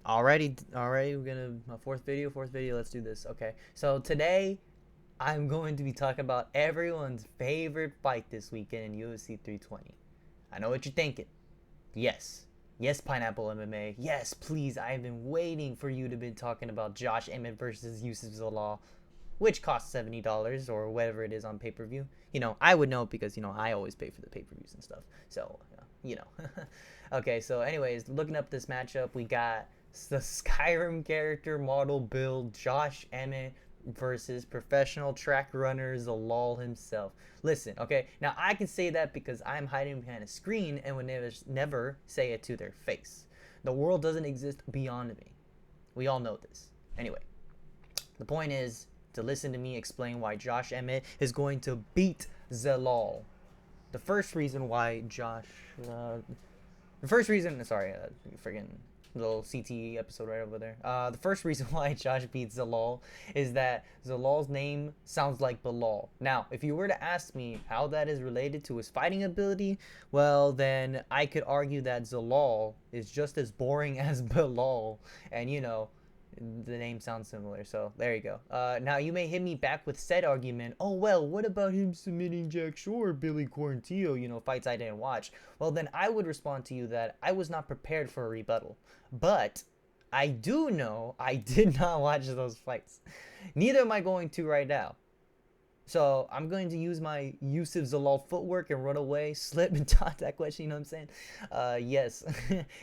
Already, we're gonna my fourth video. Let's do this. Okay, so today I'm going to be talking about everyone's favorite fight this weekend in UFC 320. I know what you're thinking. Yes, yes, Pineapple MMA. Yes, please. I've been waiting for you to be talking about Josh Emmett versus Youssef Zalal, which costs $70 or whatever it is on pay per view. I would know because I always pay for the pay per views and stuff. So okay, so anyways, looking up this matchup, we got the Skyrim character model build Josh Emmett versus professional track runner Zalal himself. Listen, okay, now I can say that because I'm hiding behind a screen and would never say it to their face. The world doesn't exist beyond me. We all know this. Anyway, the point is to listen to me explain why Josh Emmett is going to beat Zalal. The first reason why sorry, friggin' little CTE episode right over there. The first reason why Josh beats Zalal is that Zalal's name sounds like Bilal. Now, if you were to ask me how that is related to his fighting ability, well, then I could argue that Zalal is just as boring as Bilal, and the name sounds similar, so there you go. Now you may hit me back with said argument. Oh well, what about him submitting Jack Shore, Billy Quarantillo? Fights I didn't watch. Well, then I would respond to you that I was not prepared for a rebuttal, but I do know I did not watch those fights. Neither am I going to right now. So I'm going to use my Youssef Zalal footwork and run away, slip and dodge that question. You know what I'm saying? Yes,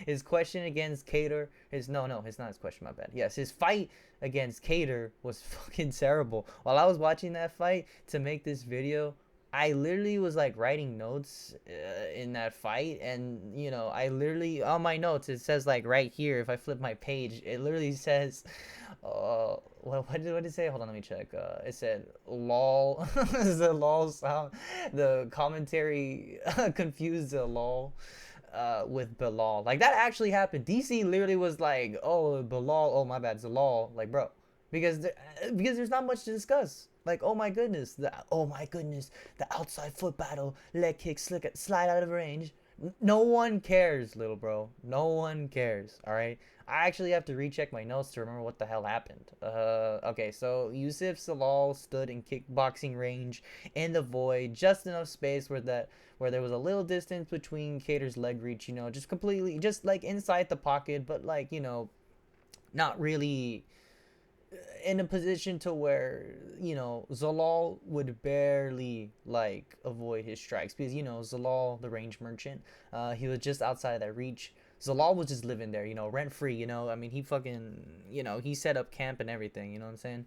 his question against Cater. It's not his question. My bad. Yes, his fight against Cater was fucking terrible. While I was watching that fight to make this video, I literally was like writing notes in that fight, and I literally on my notes it says like right here. If I flip my page, it literally says, what did it say? Hold on, let me check. It said lol. The lol sound. The commentary confused the lol with Bilal. Like that actually happened. DC literally was like, oh Bilal, oh my bad, Zalal. Like bro, because there's not much to discuss. Like, oh my goodness, the outside foot battle, leg kick, slide out of range. No one cares, little bro. No one cares. All right. I actually have to recheck my notes to remember what the hell happened. Okay, so Youssef Zalal stood in kickboxing range in the void, just enough space where there was a little distance between Cater's leg reach. Just completely, just like inside the pocket, but like not really in a position to where Zalal would barely like avoid his strikes because Zalal, the range merchant, he was just outside of that reach. Zalal was just living there, rent free. I mean, he fucking, he set up camp and everything. You know what I'm saying?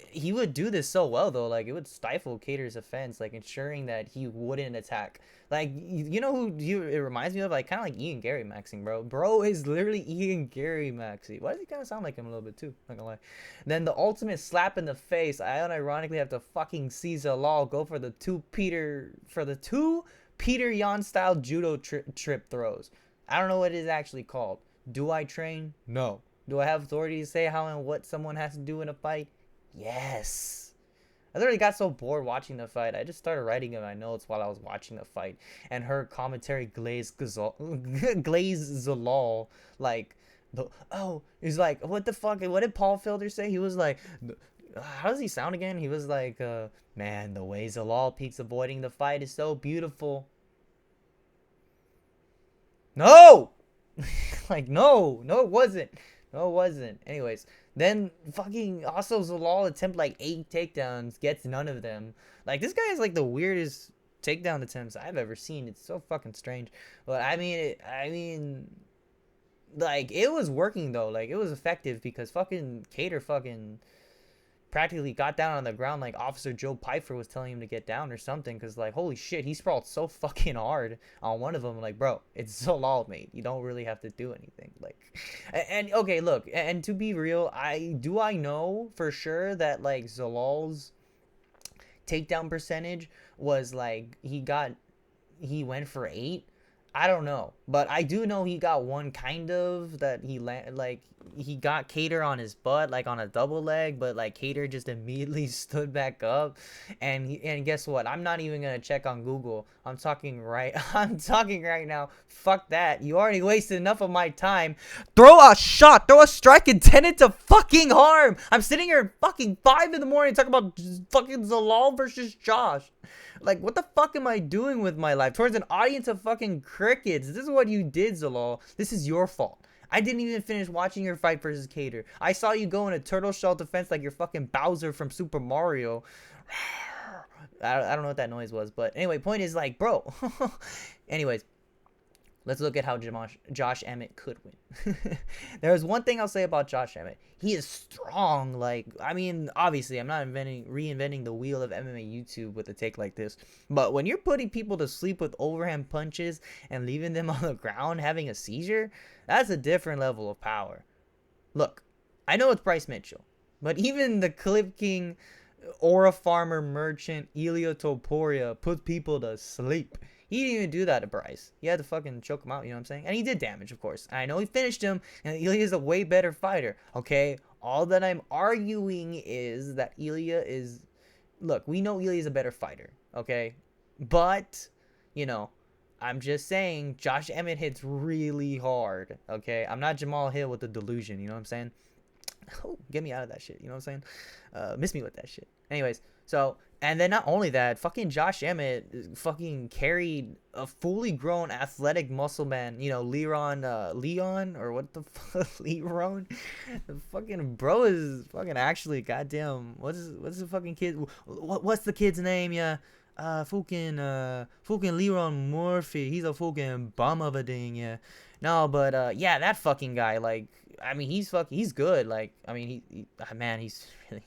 He would do this so well though. Like it would stifle Cater's offense, like ensuring that he wouldn't attack. Like it reminds me of, like kind of like Ian Gary maxing, bro. Bro is literally Ian Gary maxing. Why does he kind of sound like him a little bit too? Not gonna lie. Then the ultimate slap in the face. I unironically have to fucking see Zalal go for the two Peter Yan style judo trip throws. I don't know what it is actually called. Do I train? No. Do I have authority to say how and what someone has to do in a fight? Yes. I literally got so bored watching the fight, I just started writing in my notes while I was watching the fight, and her commentary glazed Zalal like, he's like, what the fuck? What did Paul Felder say? He was like, how does he sound again? He was like, man, the way Zalal keeps avoiding the fight is so beautiful. No! Like, no, it wasn't. No, it wasn't. Anyways, then fucking also Zalal attempt like 8 takedowns, gets none of them. Like, this guy is like the weirdest takedown attempts I've ever seen. It's so fucking strange. But I mean, like, it was working though. Like, it was effective because fucking Cater fucking practically got down on the ground like Officer Joe Pfeiffer was telling him to get down or something, because like holy shit, he sprawled so fucking hard on one of them. Like bro, it's Zalal, mate, you don't really have to do anything. Like, and okay, look, and to be real, I know for sure that like Zalal's takedown percentage was like he went for 8. I don't know, but I do know he got one kind of that he he got Cater on his butt, like on a double leg, but like Cater just immediately stood back up. And guess what? I'm not even gonna check on Google. I'm talking right now. Fuck that. You already wasted enough of my time. Throw a shot, throw a strike intended to fucking harm. I'm sitting here at fucking 5 in the morning talking about fucking Zalal versus Josh. Like, what the fuck am I doing with my life? Towards an audience of fucking crickets. This is what you did, Zalal. This is your fault. I didn't even finish watching your fight versus Cater. I saw you go in a turtle shell defense like you're fucking Bowser from Super Mario. I don't know what that noise was, but anyway, point is like, bro. Anyways, let's look at how Josh Emmett could win. There's one thing I'll say about Josh Emmett. He is strong. Like, I mean, obviously, I'm not reinventing the wheel of MMA YouTube with a take like this. But when you're putting people to sleep with overhand punches and leaving them on the ground having a seizure, that's a different level of power. Look, I know it's Bryce Mitchell, but even the Clip King, Aura Farmer Merchant, Ilya Topuria puts people to sleep. He didn't even do that to Bryce. He had to fucking choke him out, you know what I'm saying? And he did damage, of course. I know he finished him, and Ilya is a way better fighter, okay? All that I'm arguing is that Ilya is... Look, we know Ilya is a better fighter, okay? But, you know, I'm just saying Josh Emmett hits really hard, okay? I'm not Jamal Hill with the delusion, you know what I'm saying? Oh, get me out of that shit, you know what I'm saying? Miss me with that shit. Anyways, so... And then not only that, fucking Josh Emmett fucking carried a fully grown athletic muscle man, you know, Leon, or what the fuck, Leron? The fucking bro is fucking actually, goddamn, what's the fucking kid, what's the kid's name, yeah? Fucking Leron Murphy, he's a fucking bum of a ding, yeah. No, but, yeah, that fucking guy, like, I mean, he's good, like, I mean, man, he's really...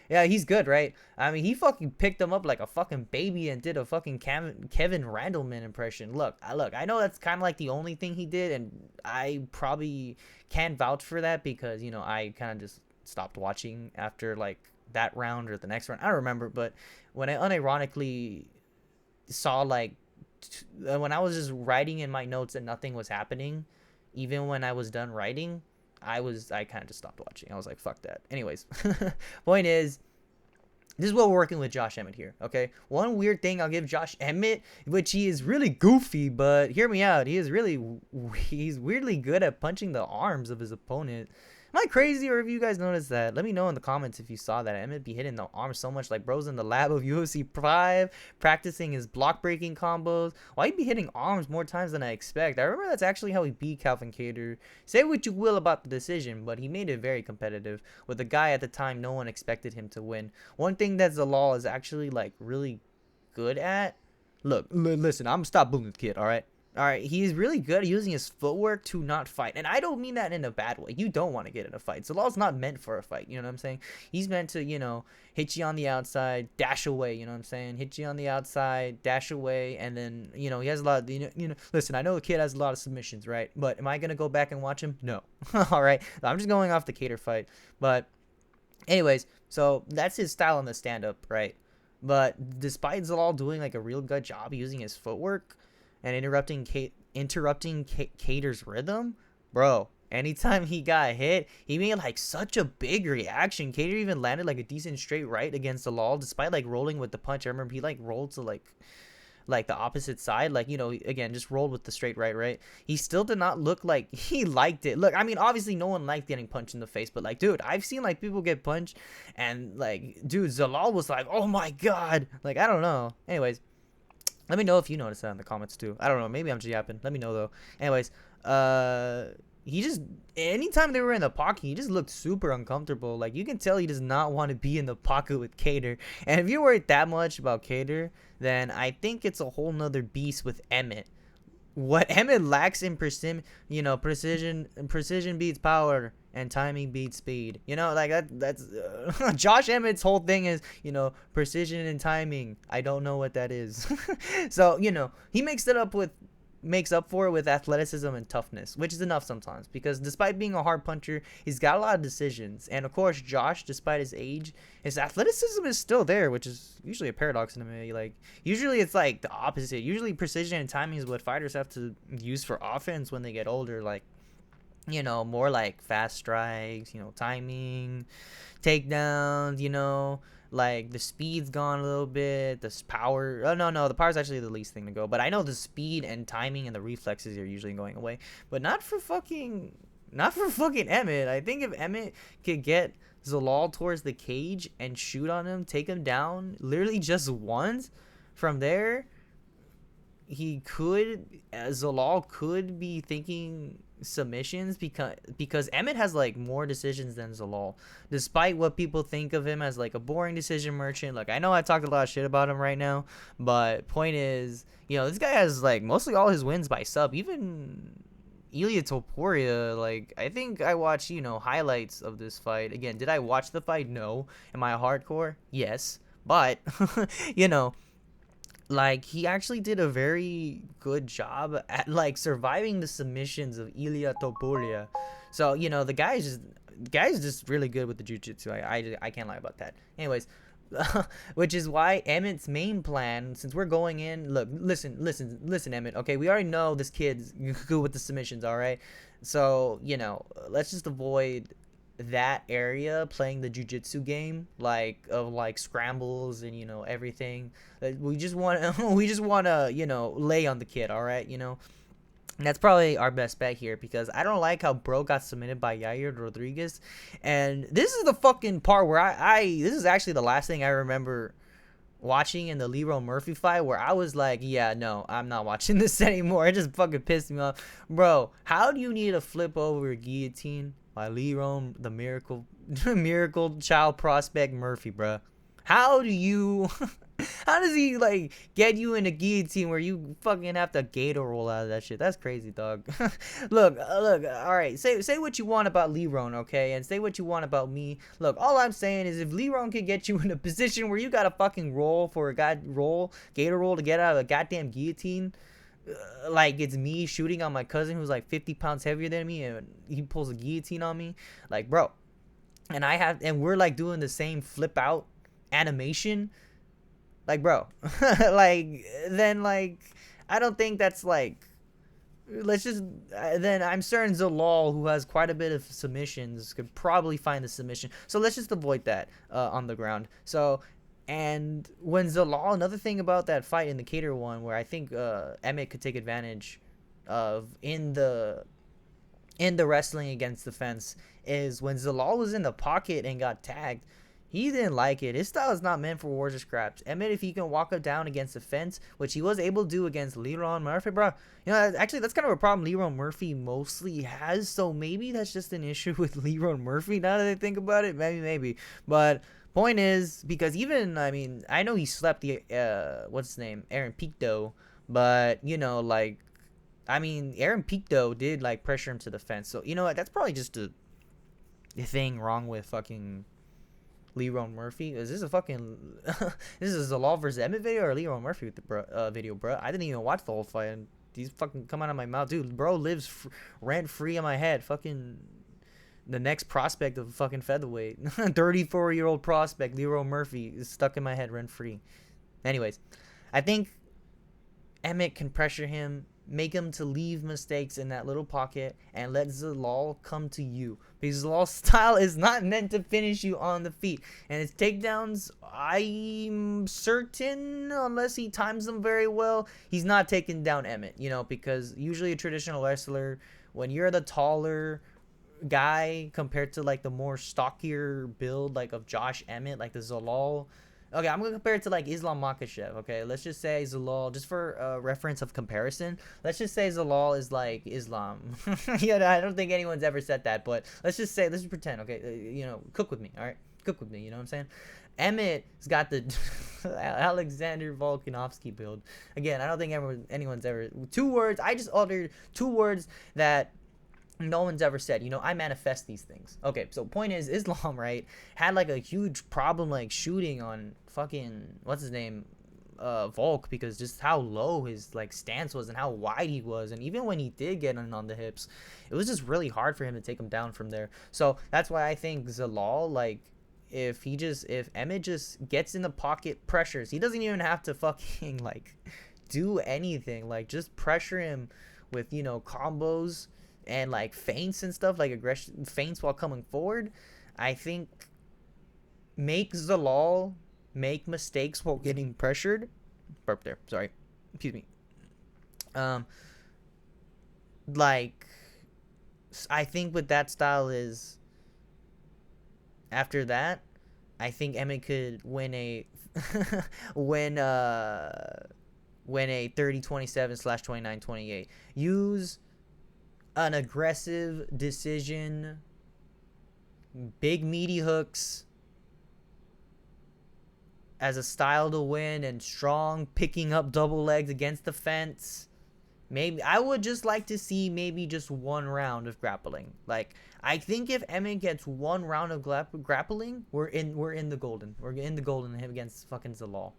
Yeah, he's good, right? I mean, he fucking picked him up like a fucking baby and did a fucking Kevin Randleman impression. Look, I know that's kind of like the only thing he did, and I probably can't vouch for that because, you know, I kind of just stopped watching after, like, that round or the next round. I don't remember, but when I unironically saw, like, when I was just writing in my notes and nothing was happening, even when I was done writing... I kind of just stopped watching. I was like, fuck that. Anyways, point is, this is what we're working with Josh Emmett here, okay? One weird thing I'll give Josh Emmett, which he is really goofy, but hear me out. He's weirdly good at punching the arms of his opponent. Am I crazy, or have you guys noticed that? Let me know in the comments if you saw that. Emmett be hitting the arms so much, like bro's in the lab of UFC 5, practicing his block breaking combos. Why he be hitting arms more times than I expect? I remember that's actually how he beat Calvin Kattar. Say what you will about the decision, but he made it very competitive with a guy at the time no one expected him to win. One thing that Zalal is actually like really good at. Look, listen, I'm gonna stop bullying the kid, all right? All right, he's really good at using his footwork to not fight. And I don't mean that in a bad way. You don't want to get in a fight. Zalal's not meant for a fight, you know what I'm saying? He's meant to, you know, hit you on the outside, dash away, you know what I'm saying? Hit you on the outside, dash away, and then, you know, he has a lot of, you know, listen, I know the kid has a lot of submissions, right? But am I going to go back and watch him? No. All right, I'm just going off the Kattar fight. But anyways, so that's his style on the stand-up, right? But despite Zalal doing, like, a real good job using his footwork, and interrupting Cater's rhythm, bro. Anytime he got hit, he made like such a big reaction. Cater even landed like a decent straight right against Zalal, despite like rolling with the punch. I remember he like rolled to like the opposite side, like, you know, again, just rolled with the straight right. He still did not look like he liked it. Look, I mean, obviously no one liked getting punched in the face, but like, dude, I've seen like people get punched, and like, dude, Zalal was like, oh my god, like, I don't know. Anyways. Let me know if you noticed that in the comments too. I don't know. Maybe I'm just yapping. Let me know though. Anyways, he just, anytime they were in the pocket, he just looked super uncomfortable. Like, you can tell he does not want to be in the pocket with Kattar. And if you're worried that much about Kattar, then I think it's a whole nother beast with Emmett. What Emmett lacks in precision beats power, and timing beats speed. You know, like that's Josh Emmett's whole thing is, you know, precision and timing. I don't know what that is. So, you know, he makes up for it with athleticism and toughness, which is enough sometimes, because despite being a hard puncher, he's got a lot of decisions. And of course, Josh, despite his age, his athleticism is still there, which is usually a paradox in MMA. Like, usually it's like the opposite. Usually precision and timing is what fighters have to use for offense when they get older. Like, more like fast strikes, timing, takedowns, like the speed's gone a little bit, the power. Oh no, the power's actually the least thing to go. But I know the speed and timing and the reflexes are usually going away, but not for fucking Emmett. I think if Emmett could get Zalal towards the cage and shoot on him, take him down, literally just once, from there, Zalal could be thinking submissions, because Emmett has like more decisions than Zalal, despite what people think of him as like a boring decision merchant. Like, I know I talked a lot of shit about him right now, but point is, this guy has like mostly all his wins by sub. Even Ilia Topuria, like, I think I watched highlights of this fight. Again, did I watch the fight? No. Am I a hardcore? Yes. But you know like, he actually did a very good job at like surviving the submissions of Ilia Topuria. So the guy's just really good with the jiu-jitsu. I can't lie about that. Anyways, which is why Emmett's main plan, since we're going in, look, listen, Emmett. Okay, we already know this kid's good with the submissions. All right, so let's just avoid that area, playing the jiu-jitsu game, like of like scrambles and everything. We just want to lay on the kid. All right, and that's probably our best bet here, because I don't like how Bro got submitted by Yair Rodriguez. And this is the fucking part where this is actually the last thing I remember watching in the Leroy Murphy fight, where I was like, yeah, no, I'm not watching this anymore. It just fucking pissed me off. Bro, how do you need to flip over a guillotine by Leroy, the miracle child prospect Murphy, bro? How do you how does he like get you in a guillotine where you fucking have to gator roll out of that shit? That's crazy, dog. Look, all right, say what you want about Leron, okay, and say what you want about me. Look, all I'm saying is, if Leron can get you in a position where you gotta fucking roll for a gator roll to get out of a goddamn guillotine, like it's me shooting on my cousin who's like 50 pounds heavier than me, and he pulls a guillotine on me, like, bro, and we're like doing the same flip out animation, like, bro, like, then, like, I don't think that's like, then I'm certain Zalal, who has quite a bit of submissions, could probably find the submission. So let's just avoid that on the ground. So, and when Zalal, another thing about that fight in the Cater one, where I think Emmett could take advantage of in the wrestling against the fence, is when Zalal was in the pocket and got tagged. He didn't like it. His style is not meant for wars or scraps. Emmett, if he can walk up down against the fence, which he was able to do against Leroy Murphy, bro. Actually, that's kind of a problem Leroy Murphy mostly has. So maybe that's just an issue with Leroy Murphy, now that I think about it. Maybe. But point is, because even, I know he slept the, what's his name? Aaron Picto. But, Aaron Picto did, like, pressure him to the fence. So, that's probably just a thing wrong with fucking Leroy Murphy. Is this a fucking this is a Zalal versus Emmett video or Leroy Murphy with the video, bro? I didn't even watch the whole fight, and these fucking come out of my mouth, dude. Bro lives rent free in my head. Fucking the next prospect of fucking featherweight, 34-year-old prospect Leroy Murphy is stuck in my head rent free. Anyways, I think Emmett can pressure him, make him to leave mistakes in that little pocket, and let Zalal come to you. Because Zalal's style is not meant to finish you on the feet. And his takedowns, I'm certain, unless he times them very well, he's not taking down Emmett. Because usually a traditional wrestler, when you're the taller guy compared to like the more stockier build like of Josh Emmett, like the Zalal. Okay, I'm gonna compare it to like Islam Makhachev. Okay, let's just say Zalal, just for reference of comparison. Let's just say Zalal is like Islam. I don't think anyone's ever said that, but let's just pretend. Okay, cook with me. All right, cook with me. You know what I'm saying? Emmett's got the Alexander Volkanovski build. Again, I don't think anyone's ever 2 words. I just uttered 2 words that no one's ever said. I manifest these things. Okay, so point is, Islam, right, had like a huge problem like shooting on fucking what's his name, Volk, because just how low his like stance was and how wide he was, and even when he did get in on the hips, it was just really hard for him to take him down from there. So that's why I think Zalal, like, if Emmett just gets in the pocket, pressures, he doesn't even have to fucking like do anything, like just pressure him with combos and like feints and stuff, like aggression feints while coming forward, I think make Zalal make mistakes while getting pressured. Burp there. Sorry. Excuse me. Like I think with that style is after that, I think Emmett could win a win win a 30-27 slash 29-28. Use an aggressive decision, big meaty hooks as a style to win, and strong picking up double legs against the fence. Maybe I would just like to see maybe just one round of grappling. Like I think if Emmett gets one round of grappling, we're in the golden. We're in the golden him against fucking Zalal.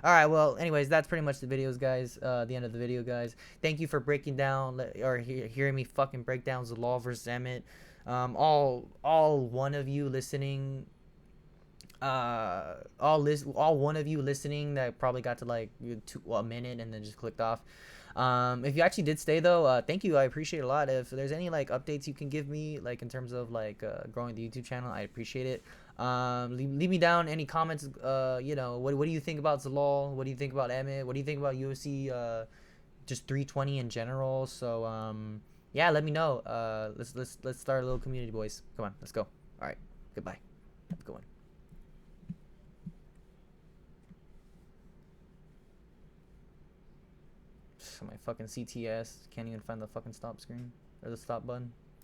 All right, well, anyways, that's pretty much the videos, guys. The end of the video, guys. Thank you for breaking down or hearing me fucking break down Zalal versus Emmett. All one of you listening. All one of you listening that probably got to like a minute and then just clicked off. If you actually did stay though, thank you. I appreciate it a lot. If there's any like updates you can give me, like in terms of like growing the YouTube channel, I appreciate it. Leave me down any comments. You know, what do you think about Zalal? What do you think about Emmett? What do you think about UFC just 320 in general? So yeah, let me know. Let's start a little community, boys. Come on, let's go. All right, goodbye. Have a good one. My fucking CTS can't even find the fucking stop screen or the stop button.